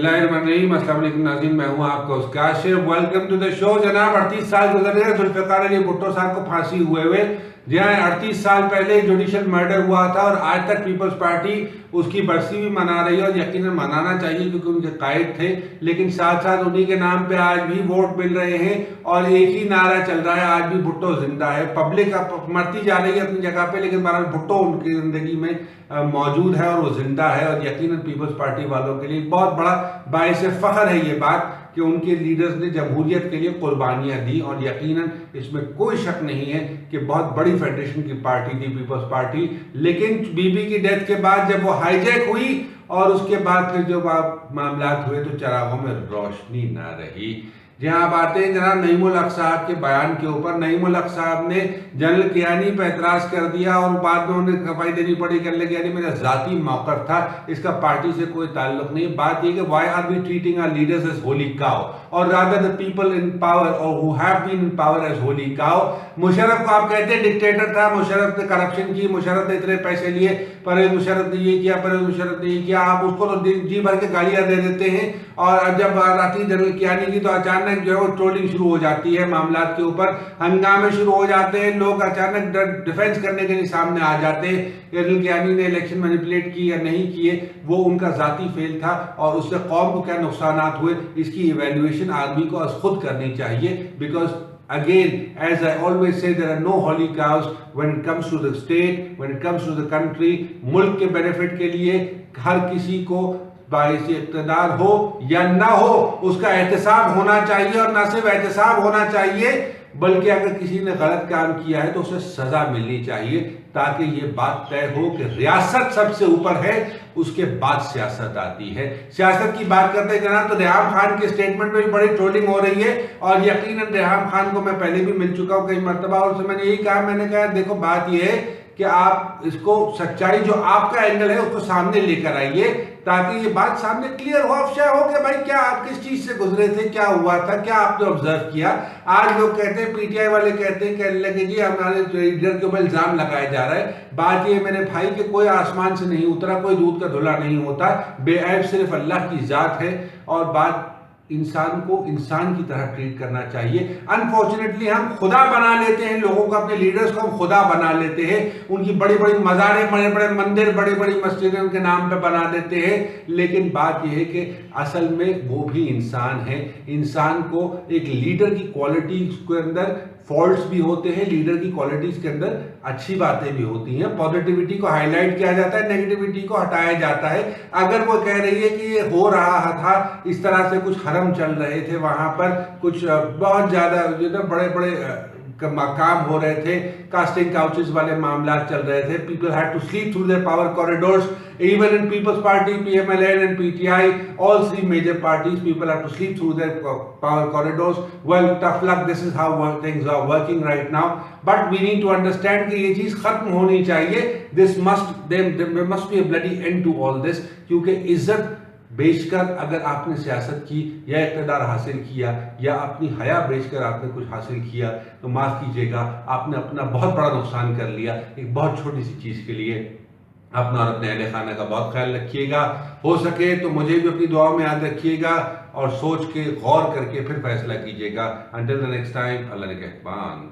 बिस्मिल्लाहिर्रहमानिर्रहीम। अस्सलाम वालेकुम नाज़रीन, मैं हूं आपका उसकाशिर। Welcome to the show. जनाब 38 साल गुजर गए जुल्फ़िकार अली भुट्टो साहब को फांसी हुए जहाँ 38 साल पहले जुडिशल मर्डर हुआ था और आज तक पीपल्स पार्टी उसकी बरसी भी मना रही है और यकीनन मनाना चाहिए क्योंकि उनके कायद थे। लेकिन साथ साथ उन्हीं के नाम पे आज भी वोट मिल रहे हैं और एक ही नारा चल रहा है, आज भी भुट्टो जिंदा है। पब्लिक अब मरती जा रही है अपनी जगह पे, लेकिन बहरहाल भुट्टो उनकी जिंदगी में मौजूद है और वो जिंदा है। और यकीनन पीपल्स पार्टी वालों के लिए बहुत बड़ा बाइस फख्र है ये बात कि उनके लीडर्स ने जमहूरियत के लिए कुर्बानियां दी। और यकीनन इसमें कोई शक नहीं है कि बहुत बड़ी फेडरेशन की पार्टी थी पीपल्स पार्टी। लेकिन बीबी की डेथ के बाद जब वो हाईजैक हुई और उसके बाद फिर जब मामला हुए तो चरागों में रोशनी ना रही। जहां आप आते हैं जनाब नईमुल हक साहब के बयान के ऊपर। नईमुल हक साहब ने जनरल कियानी पर एतराज कर दिया और बाद में उन्हें खफाई देनी पड़ी, कर लगे यानी मेरा जाती मौक़िफ़ था, इसका पार्टी से कोई ताल्लुक नहीं। बात यह कि why are we treating our leaders as holy cow और rather the people in power और who have been in power as holy cow. Musharraf को आप कहते हैं डिक्टेटर था, मुशर्रफ ने करप्शन की, मुशर्रफ ने इतने पैसे लिए, परवेज मुशर्रफ ने ये किया, परवेज मुशर्रफ ने ये किया। आप उसको तो जी भर के गालियां दे देते हैं और जब बात आती है जनरल कियानी की तो अचानक जो है वो ट्रोलिंग शुरू हो जाती है, मामलात के ऊपर हंगामे शुरू हो जाते हैं, लोग अचानक डिफेंस करने के लिए सामने आ जाते हैं। जनरल कियानी ने इलेक्शन मैनिपुलेट की या नहीं किए वो उनका जाती फेल था और उससे कौम को क्या नुकसान हुए इसकी इवेल्युएशन आदमी को खुद करनी चाहिए। Because again, as I always say, there are no holy cows when it comes to the state, when it comes to the country। मुल्क के बेनिफिट के लिए हर किसी को बाइस इक़्तिदार हो या ना हो उसका एहतसाब होना चाहिए और ना सिर्फ एहतसाब होना चाहिए बल्कि अगर किसी ने गलत काम किया है तो उसे सजा मिलनी चाहिए ताकि ये बात तय हो कि रियासत सबसे ऊपर है, उसके बाद सियासत आती है। सियासत की बात करते जनाब तो रेहाम खान के स्टेटमेंट में भी बड़ी ट्रोलिंग हो रही है और यकीनन रेहाम खान को मैं पहले भी मिल चुका हूँ कई मरतबा और उससे मैंने यही कहा, मैंने कहा देखो बात यह है कि आप इसको सच्चाई जो आपका एंगल है उसको सामने लेकर आइए ताकि ये बात सामने क्लियर हो, अफशा हो कि भाई क्या आप किस चीज से गुजरे थे, क्या हुआ था, क्या आपने ऑब्जर्व किया। आज लोग कहते हैं, पीटीआई वाले कहते हैं, कहने लगे जी हमारे लीडर के ऊपर इल्जाम लगाया जा रहा है। बात ये मेरे भाई कि कोई आसमान से नहीं उतरा, कोई दूध का धुला नहीं होता, बेऐब सिर्फ अल्लाह की जात है और बात इंसान को इंसान की तरह ट्रीट करना चाहिए। अनफॉर्चुनेटली हम खुदा बना लेते हैं लोगों को, अपने लीडर्स को हम खुदा बना लेते हैं, उनकी बड़ी बड़ी मज़ारें, बड़े बड़े मंदिर, बड़ी बड़ी मस्जिदें उनके नाम पे बना देते हैं। लेकिन बात यह है कि असल में वो भी इंसान है। इंसान को एक लीडर की क्वालिटी के अंदर फॉल्ट्स भी होते हैं, लीडर की क्वालिटीज के अंदर अच्छी बातें भी होती हैं। पॉजिटिविटी को हाईलाइट किया जाता है, नेगेटिविटी को हटाया जाता है। अगर वो कह रही है कि ये हो रहा था इस तरह से, कुछ हरम चल रहे थे वहां पर, कुछ बहुत ज्यादा बड़े बड़े काम हो रहे थे, कास्टिंग काउचेस वाले मामला चल रहे थे, people had to sleep through their power corridors, even in People's Party, PMLN and PTI, all three major parties, people have to sleep through their power corridors. Well, tough luck, this is how things are working right now. But we need to understand कि ये चीज खत्म होनी चाहिए। There must be a bloody end to all this, क्योंकि इज्जत बेचकर अगर आपने सियासत की या इक़्तिदार हासिल किया या अपनी हया बेचकर आपने कुछ हासिल किया तो माफ़ कीजिएगा आपने अपना बहुत बड़ा नुकसान कर लिया एक बहुत छोटी सी चीज़ के लिए। अपना और अपने अहले खाना का बहुत ख्याल रखिएगा, हो सके तो मुझे भी अपनी दुआओं में याद रखिएगा और सोच के गौर करके फिर फैसला कीजिएगा। अंटिल द नेक्स्ट टाइम, अल्लाह ने कहबान।